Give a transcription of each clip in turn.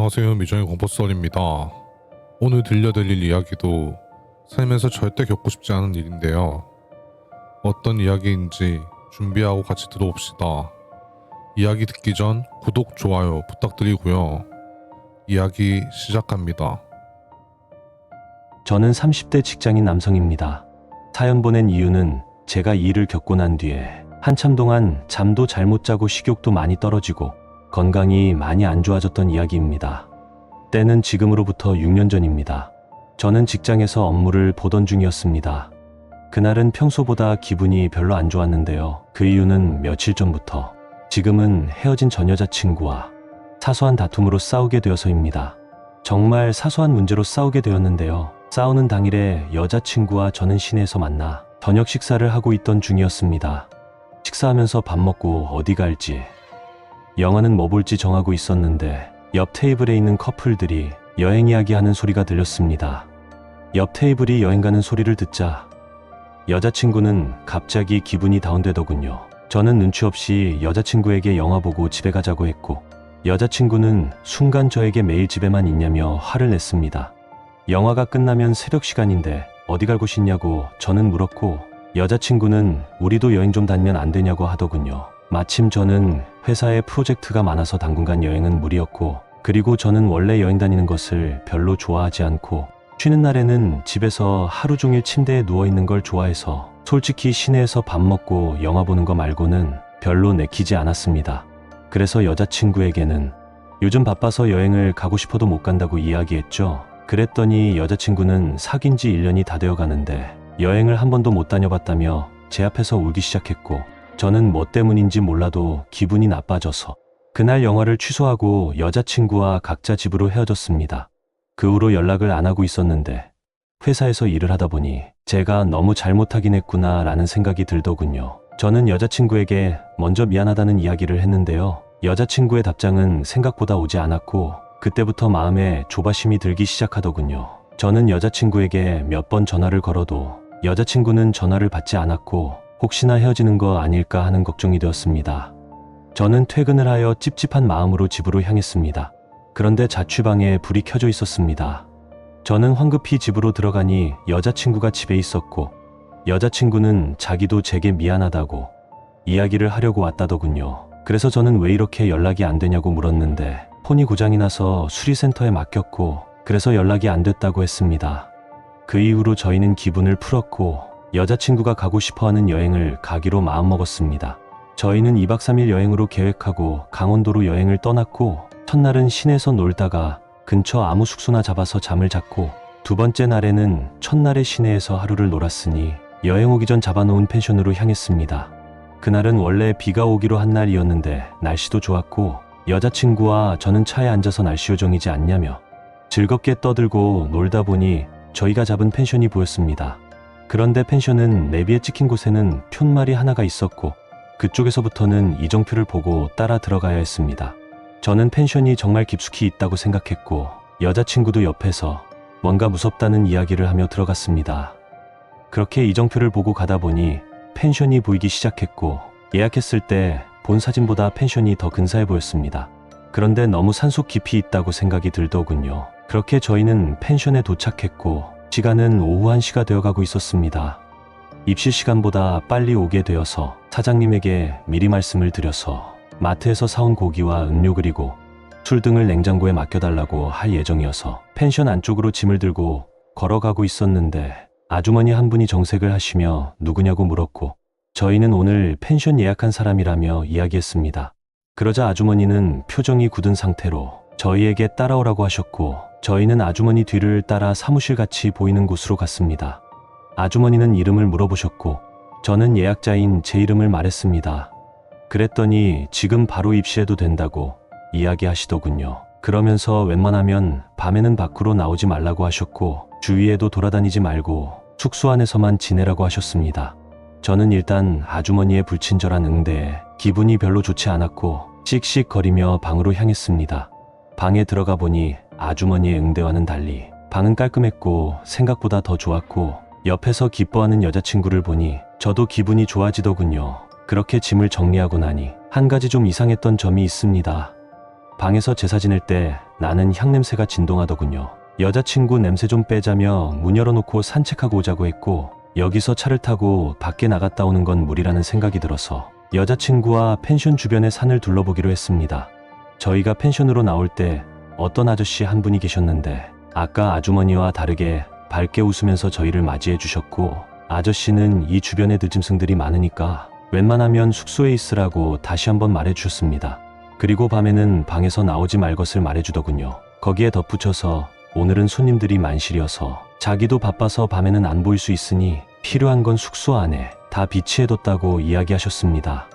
안녕하세요. 미정의 공포썰입니다. 오늘 들려드릴 이야기도 삶에서 절대 겪고 싶지 않은 일인데요. 어떤 이야기인지 준비하고 같이 들어봅시다. 이야기 듣기 전 구독, 좋아요 부탁드리고요. 이야기 시작합니다. 저는 30대 직장인 남성입니다. 사연 보낸 이유는 제가 이 일을 겪고 난 뒤에 한참 동안 잠도 잘 못 자고 식욕도 많이 떨어지고 건강이 많이 안 좋아졌던 이야기입니다. 때는 지금으로부터 6년 전입니다. 저는 직장에서 업무를 보던 중이었습니다. 그날은 평소보다 기분이 별로 안 좋았는데요. 그 이유는 며칠 전부터 지금은 헤어진 전 여자친구와 사소한 다툼으로 싸우게 되어서입니다. 정말 사소한 문제로 싸우게 되었는데요. 싸우는 당일에 여자친구와 저는 시내에서 만나 저녁 식사를 하고 있던 중이었습니다. 식사하면서 밥 먹고 어디 갈지, 영화는 뭐 볼지 정하고 있었는데 옆 테이블에 있는 커플들이 여행 이야기하는 소리가 들렸습니다. 옆 테이블이 여행 가는 소리를 듣자 여자친구는 갑자기 기분이 다운되더군요. 저는 눈치 없이 여자친구에게 영화 보고 집에 가자고 했고, 여자친구는 순간 저에게 매일 집에만 있냐며 화를 냈습니다. 영화가 끝나면 새벽 시간인데 어디 갈 곳 있냐고 저는 물었고, 여자친구는 우리도 여행 좀 다니면 안 되냐고 하더군요. 마침 저는 회사에 프로젝트가 많아서 당분간 여행은 무리였고, 그리고 저는 원래 여행 다니는 것을 별로 좋아하지 않고 쉬는 날에는 집에서 하루 종일 침대에 누워있는 걸 좋아해서 솔직히 시내에서 밥 먹고 영화 보는 거 말고는 별로 내키지 않았습니다. 그래서 여자친구에게는 요즘 바빠서 여행을 가고 싶어도 못 간다고 이야기했죠. 그랬더니 여자친구는 사귄 지 1년이 다 되어 가는데 여행을 한 번도 못 다녀봤다며 제 앞에서 울기 시작했고, 저는 뭐 때문인지 몰라도 기분이 나빠져서 그날 영화를 취소하고 여자친구와 각자 집으로 헤어졌습니다. 그 후로 연락을 안 하고 있었는데 회사에서 일을 하다 보니 제가 너무 잘못하긴 했구나 라는 생각이 들더군요. 저는 여자친구에게 먼저 미안하다는 이야기를 했는데요. 여자친구의 답장은 생각보다 오지 않았고 그때부터 마음에 조바심이 들기 시작하더군요. 저는 여자친구에게 몇 번 전화를 걸어도 여자친구는 전화를 받지 않았고 혹시나 헤어지는 거 아닐까 하는 걱정이 되었습니다. 저는 퇴근을 하여 찝찝한 마음으로 집으로 향했습니다. 그런데 자취방에 불이 켜져 있었습니다. 저는 황급히 집으로 들어가니 여자친구가 집에 있었고, 여자친구는 자기도 제게 미안하다고 이야기를 하려고 왔다더군요. 그래서 저는 왜 이렇게 연락이 안 되냐고 물었는데 폰이 고장이 나서 수리센터에 맡겼고 그래서 연락이 안 됐다고 했습니다. 그 이후로 저희는 기분을 풀었고 여자친구가 가고 싶어하는 여행을 가기로 마음먹었습니다. 저희는 2박 3일 여행으로 계획하고 강원도로 여행을 떠났고, 첫날은 시내에서 놀다가 근처 아무 숙소나 잡아서 잠을 잤고, 두 번째 날에는 첫날에 시내에서 하루를 놀았으니 여행 오기 전 잡아놓은 펜션으로 향했습니다. 그날은 원래 비가 오기로 한 날이었는데 날씨도 좋았고 여자친구와 저는 차에 앉아서 날씨 요정이지 않냐며 즐겁게 떠들고 놀다 보니 저희가 잡은 펜션이 보였습니다. 그런데 펜션은 내비에 찍힌 곳에는 푯말이 하나가 있었고 그쪽에서부터는 이정표를 보고 따라 들어가야 했습니다. 저는 펜션이 정말 깊숙이 있다고 생각했고 여자친구도 옆에서 뭔가 무섭다는 이야기를 하며 들어갔습니다. 그렇게 이정표를 보고 가다 보니 펜션이 보이기 시작했고, 예약했을 때 본 사진보다 펜션이 더 근사해 보였습니다. 그런데 너무 산속 깊이 있다고 생각이 들더군요. 그렇게 저희는 펜션에 도착했고 시간은 오후 1시가 되어가고 있었습니다. 입실 시간보다 빨리 오게 되어서 사장님에게 미리 말씀을 드려서 마트에서 사온 고기와 음료 그리고 술 등을 냉장고에 맡겨달라고 할 예정이어서 펜션 안쪽으로 짐을 들고 걸어가고 있었는데 아주머니 한 분이 정색을 하시며 누구냐고 물었고, 저희는 오늘 펜션 예약한 사람이라며 이야기했습니다. 그러자 아주머니는 표정이 굳은 상태로 저희에게 따라오라고 하셨고, 저희는 아주머니 뒤를 따라 사무실같이 보이는 곳으로 갔습니다. 아주머니는 이름을 물어보셨고 저는 예약자인 제 이름을 말했습니다. 그랬더니 지금 바로 입실해도 된다고 이야기하시더군요. 그러면서 웬만하면 밤에는 밖으로 나오지 말라고 하셨고 주위에도 돌아다니지 말고 숙소 안에서만 지내라고 하셨습니다. 저는 일단 아주머니의 불친절한 응대에 기분이 별로 좋지 않았고 씩씩거리며 방으로 향했습니다. 방에 들어가 보니 아주머니의 응대와는 달리 방은 깔끔했고 생각보다 더 좋았고 옆에서 기뻐하는 여자친구를 보니 저도 기분이 좋아지더군요. 그렇게 짐을 정리하고 나니 한 가지 좀 이상했던 점이 있습니다. 방에서 제사 지낼 때 나는 향냄새가 진동하더군요. 여자친구 냄새 좀 빼자며 문 열어놓고 산책하고 오자고 했고, 여기서 차를 타고 밖에 나갔다 오는 건 무리라는 생각이 들어서 여자친구와 펜션 주변의 산을 둘러보기로 했습니다. 저희가 펜션으로 나올 때 어떤 아저씨 한 분이 계셨는데 아까 아주머니와 다르게 밝게 웃으면서 저희를 맞이해 주셨고, 아저씨는 이 주변에 늦짐승들이 많으니까 웬만하면 숙소에 있으라고 다시 한번 말해 주셨습니다. 그리고 밤에는 방에서 나오지 말 것을 말해 주더군요. 거기에 덧붙여서 오늘은 손님들이 만실이어서 자기도 바빠서 밤에는 안 보일 수 있으니 필요한 건 숙소 안에 다 비치해뒀다고 이야기하셨습니다.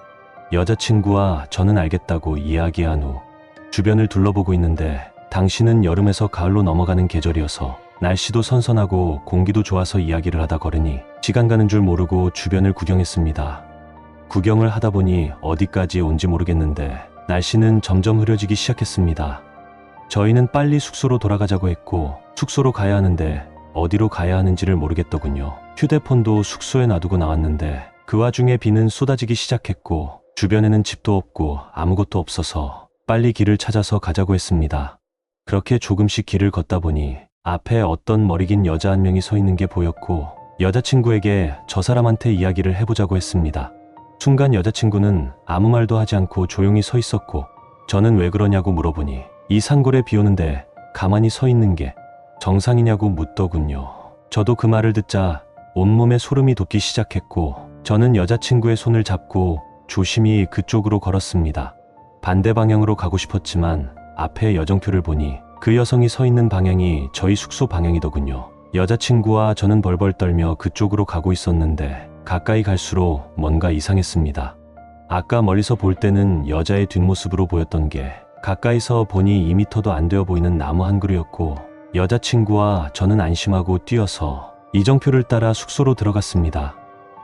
여자친구와 저는 알겠다고 이야기한 후 주변을 둘러보고 있는데, 당신은 여름에서 가을로 넘어가는 계절이어서 날씨도 선선하고 공기도 좋아서 이야기를 하다 걸으니 시간 가는 줄 모르고 주변을 구경했습니다. 구경을 하다 보니 어디까지 온지 모르겠는데 날씨는 점점 흐려지기 시작했습니다. 저희는 빨리 숙소로 돌아가자고 했고, 숙소로 가야 하는데 어디로 가야 하는지를 모르겠더군요. 휴대폰도 숙소에 놔두고 나왔는데 그 와중에 비는 쏟아지기 시작했고, 주변에는 집도 없고 아무것도 없어서 빨리 길을 찾아서 가자고 했습니다. 그렇게 조금씩 길을 걷다 보니 앞에 어떤 머리 긴 여자 한 명이 서 있는 게 보였고, 여자친구에게 저 사람한테 이야기를 해보자고 했습니다. 순간 여자친구는 아무 말도 하지 않고 조용히 서 있었고, 저는 왜 그러냐고 물어보니 이 산골에 비 오는데 가만히 서 있는 게 정상이냐고 묻더군요. 저도 그 말을 듣자 온몸에 소름이 돋기 시작했고, 저는 여자친구의 손을 잡고 조심히 그쪽으로 걸었습니다. 반대 방향으로 가고 싶었지만 앞에 여정표를 보니 그 여성이 서 있는 방향이 저희 숙소 방향이더군요. 여자친구와 저는 벌벌 떨며 그쪽으로 가고 있었는데 가까이 갈수록 뭔가 이상했습니다. 아까 멀리서 볼 때는 여자의 뒷모습으로 보였던 게 가까이서 보니 2미터도 안 되어 보이는 나무 한 그루였고, 여자친구와 저는 안심하고 뛰어서 이정표를 따라 숙소로 들어갔습니다.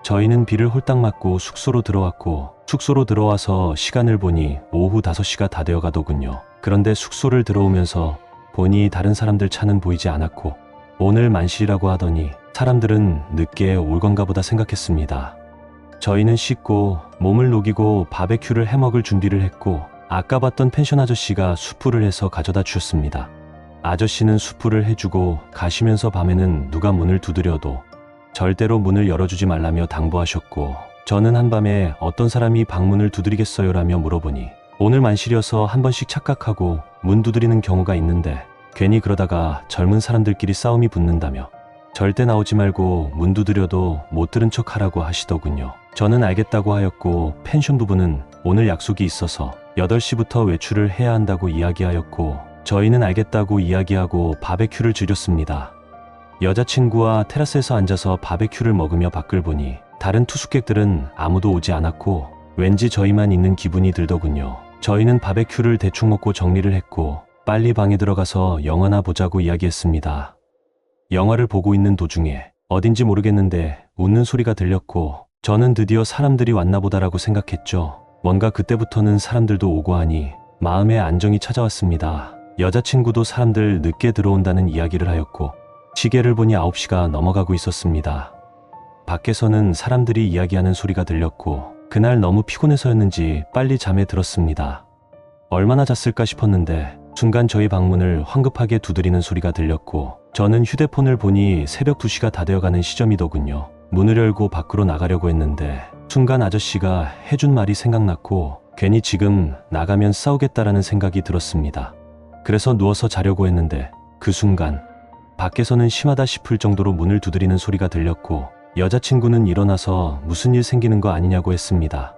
저희는 비를 홀딱 맞고 숙소로 들어왔고, 숙소로 들어와서 시간을 보니 오후 5시가 다 되어 가더군요. 그런데 숙소를 들어오면서 보니 다른 사람들 차는 보이지 않았고, 오늘 만실이라고 하더니 사람들은 늦게 올 건가 보다 생각했습니다. 저희는 씻고 몸을 녹이고 바베큐를 해먹을 준비를 했고, 아까 봤던 펜션 아저씨가 숯불을 해서 가져다 주셨습니다. 아저씨는 숯불을 해주고 가시면서 밤에는 누가 문을 두드려도 절대로 문을 열어주지 말라며 당부하셨고, 저는 한밤에 어떤 사람이 방문을 두드리겠어요라며 물어보니 오늘 만실이어서 한 번씩 착각하고 문 두드리는 경우가 있는데 괜히 그러다가 젊은 사람들끼리 싸움이 붙는다며 절대 나오지 말고 문 두드려도 못 들은 척 하라고 하시더군요. 저는 알겠다고 하였고, 펜션 부부는 오늘 약속이 있어서 8시부터 외출을 해야 한다고 이야기하였고, 저희는 알겠다고 이야기하고 바베큐를 즐겼습니다. 여자친구와 테라스에서 앉아서 바베큐를 먹으며 밖을 보니 다른 투숙객들은 아무도 오지 않았고 왠지 저희만 있는 기분이 들더군요. 저희는 바베큐를 대충 먹고 정리를 했고 빨리 방에 들어가서 영화나 보자고 이야기했습니다. 영화를 보고 있는 도중에 어딘지 모르겠는데 웃는 소리가 들렸고, 저는 드디어 사람들이 왔나 보다라고 생각했죠. 뭔가 그때부터는 사람들도 오고 하니 마음에 안정이 찾아왔습니다. 여자친구도 사람들 늦게 들어온다는 이야기를 하였고, 시계를 보니 9시가 넘어가고 있었습니다. 밖에서는 사람들이 이야기하는 소리가 들렸고, 그날 너무 피곤해서였는지 빨리 잠에 들었습니다. 얼마나 잤을까 싶었는데 순간 저희 방문을 황급하게 두드리는 소리가 들렸고, 저는 휴대폰을 보니 새벽 2시가 다 되어가는 시점이더군요. 문을 열고 밖으로 나가려고 했는데 순간 아저씨가 해준 말이 생각났고, 괜히 지금 나가면 싸우겠다라는 생각이 들었습니다. 그래서 누워서 자려고 했는데 그 순간 밖에서는 심하다 싶을 정도로 문을 두드리는 소리가 들렸고, 여자친구는 일어나서 무슨 일 생기는 거 아니냐고 했습니다.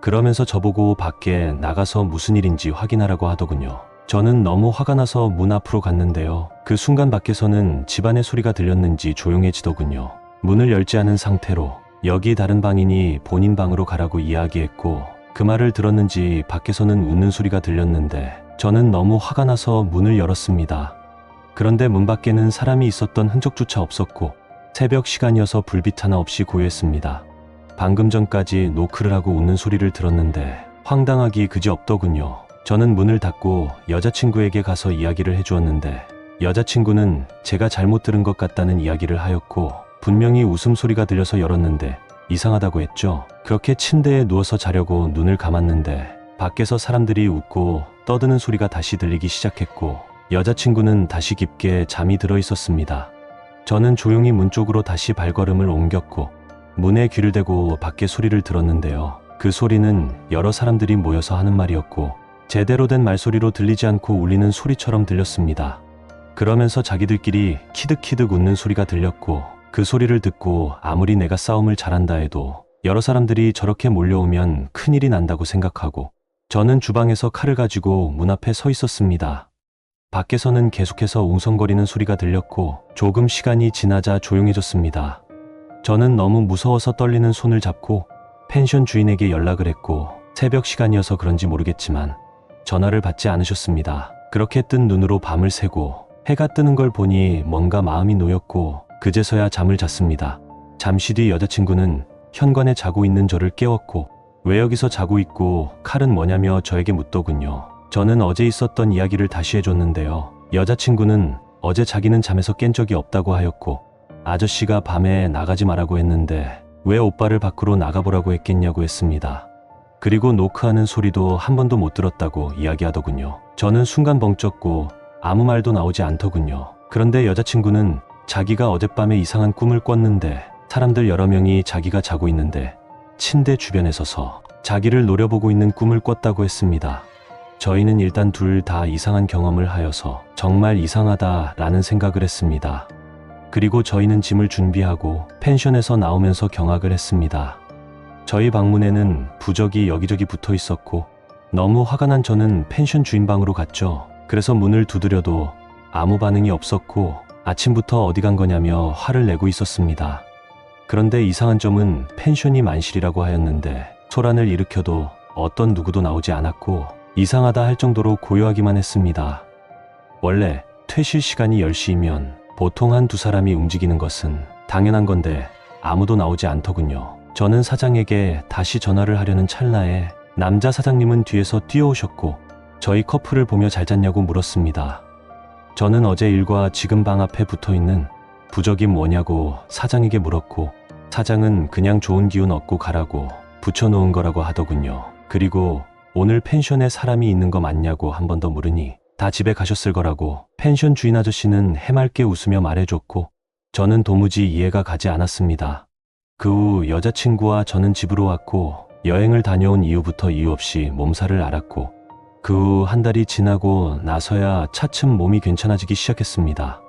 그러면서 저보고 밖에 나가서 무슨 일인지 확인하라고 하더군요. 저는 너무 화가 나서 문 앞으로 갔는데요. 그 순간 밖에서는 집안의 소리가 들렸는지 조용해지더군요. 문을 열지 않은 상태로 여기 다른 방이니 본인 방으로 가라고 이야기했고, 그 말을 들었는지 밖에서는 웃는 소리가 들렸는데 저는 너무 화가 나서 문을 열었습니다. 그런데 문 밖에는 사람이 있었던 흔적조차 없었고 새벽 시간이어서 불빛 하나 없이 고요했습니다. 방금 전까지 노크를 하고 웃는 소리를 들었는데 황당하기 그지없더군요. 저는 문을 닫고 여자친구에게 가서 이야기를 해주었는데 여자친구는 제가 잘못 들은 것 같다는 이야기를 하였고, 분명히 웃음소리가 들려서 열었는데 이상하다고 했죠. 그렇게 침대에 누워서 자려고 눈을 감았는데 밖에서 사람들이 웃고 떠드는 소리가 다시 들리기 시작했고 여자친구는 다시 깊게 잠이 들어 있었습니다. 저는 조용히 문 쪽으로 다시 발걸음을 옮겼고 문에 귀를 대고 밖에 소리를 들었는데요. 그 소리는 여러 사람들이 모여서 하는 말이었고 제대로 된 말소리로 들리지 않고 울리는 소리처럼 들렸습니다. 그러면서 자기들끼리 키득키득 웃는 소리가 들렸고 그 소리를 듣고 아무리 내가 싸움을 잘한다 해도 여러 사람들이 저렇게 몰려오면 큰일이 난다고 생각하고 저는 주방에서 칼을 가지고 문 앞에 서 있었습니다. 밖에서는 계속해서 웅성거리는 소리가 들렸고 조금 시간이 지나자 조용해졌습니다. 저는 너무 무서워서 떨리는 손을 잡고 펜션 주인에게 연락을 했고 새벽 시간이어서 그런지 모르겠지만 전화를 받지 않으셨습니다. 그렇게 뜬 눈으로 밤을 새고 해가 뜨는 걸 보니 뭔가 마음이 놓였고 그제서야 잠을 잤습니다. 잠시 뒤 여자친구는 현관에 자고 있는 저를 깨웠고 왜 여기서 자고 있고 칼은 뭐냐며 저에게 묻더군요. 저는 어제 있었던 이야기를 다시 해줬는데요. 여자친구는 어제 자기는 잠에서 깬 적이 없다고 하였고 아저씨가 밤에 나가지 말라고 했는데 왜 오빠를 밖으로 나가보라고 했겠냐고 했습니다. 그리고 노크하는 소리도 한 번도 못 들었다고 이야기하더군요. 저는 순간 벙쪘고 아무 말도 나오지 않더군요. 그런데 여자친구는 자기가 어젯밤에 이상한 꿈을 꿨는데 사람들 여러 명이 자기가 자고 있는데 침대 주변에 서서 자기를 노려보고 있는 꿈을 꿨다고 했습니다. 저희는 일단 둘 다 이상한 경험을 하여서 정말 이상하다라는 생각을 했습니다. 그리고 저희는 짐을 준비하고 펜션에서 나오면서 경악을 했습니다. 저희 방문에는 부적이 여기저기 붙어 있었고 너무 화가 난 저는 펜션 주인 방으로 갔죠. 그래서 문을 두드려도 아무 반응이 없었고 아침부터 어디 간 거냐며 화를 내고 있었습니다. 그런데 이상한 점은 펜션이 만실이라고 하였는데 소란을 일으켜도 어떤 누구도 나오지 않았고 이상하다 할 정도로 고요하기만 했습니다. 원래 퇴실 시간이 10시이면 보통 한두 사람이 움직이는 것은 당연한 건데 아무도 나오지 않더군요. 저는 사장에게 다시 전화를 하려는 찰나에 남자 사장님은 뒤에서 뛰어오셨고 저희 커플을 보며 잘 잤냐고 물었습니다. 저는 어제 일과 지금 방 앞에 붙어있는 부적이 뭐냐고 사장에게 물었고 사장은 그냥 좋은 기운 얻고 가라고 붙여놓은 거라고 하더군요. 그리고 오늘 펜션에 사람이 있는 거 맞냐고 한 번 더 물으니 다 집에 가셨을 거라고 펜션 주인 아저씨는 해맑게 웃으며 말해줬고 저는 도무지 이해가 가지 않았습니다. 그 후 여자친구와 저는 집으로 왔고 여행을 다녀온 이후부터 이유 없이 몸살을 앓았고 그 후 한 달이 지나고 나서야 차츰 몸이 괜찮아지기 시작했습니다.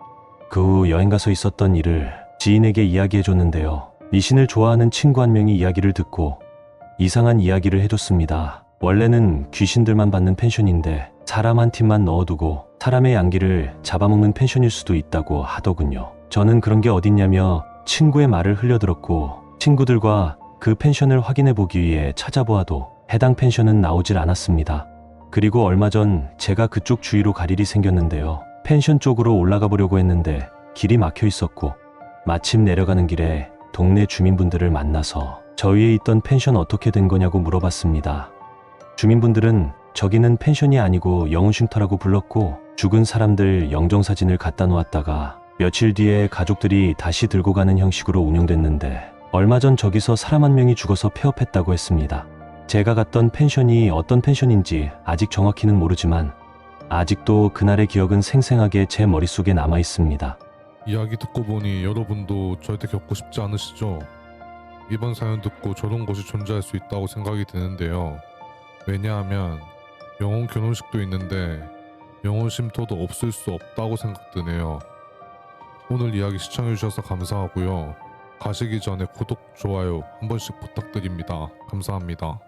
그 후 여행 가서 있었던 일을 지인에게 이야기해줬는데요. 미신을 좋아하는 친구 한 명이 이야기를 듣고 이상한 이야기를 해줬습니다. 원래는 귀신들만 받는 펜션인데 사람 한 팀만 넣어두고 사람의 양기를 잡아먹는 펜션일 수도 있다고 하더군요. 저는 그런 게 어딨냐며 친구의 말을 흘려들었고 친구들과 그 펜션을 확인해 보기 위해 찾아보아도 해당 펜션은 나오질 않았습니다. 그리고 얼마 전 제가 그쪽 주위로 갈 일이 생겼는데요. 펜션 쪽으로 올라가 보려고 했는데 길이 막혀 있었고 마침 내려가는 길에 동네 주민분들을 만나서 저 위에 있던 펜션 어떻게 된 거냐고 물어봤습니다. 주민분들은 저기는 펜션이 아니고 영혼쉼터라고 불렀고 죽은 사람들 영정사진을 갖다 놓았다가 며칠 뒤에 가족들이 다시 들고 가는 형식으로 운영됐는데 얼마 전 저기서 사람 한 명이 죽어서 폐업했다고 했습니다. 제가 갔던 펜션이 어떤 펜션인지 아직 정확히는 모르지만 아직도 그날의 기억은 생생하게 제 머릿속에 남아 있습니다. 이야기 듣고 보니 여러분도 절대 겪고 싶지 않으시죠? 이번 사연 듣고 저런 곳이 존재할 수 있다고 생각이 드는데요. 왜냐하면 영혼 결혼식도 있는데 영혼 쉼터도 없을 수 없다고 생각드네요. 오늘 이야기 시청해주셔서 감사하고요. 가시기 전에 구독, 좋아요 한 번씩 부탁드립니다. 감사합니다.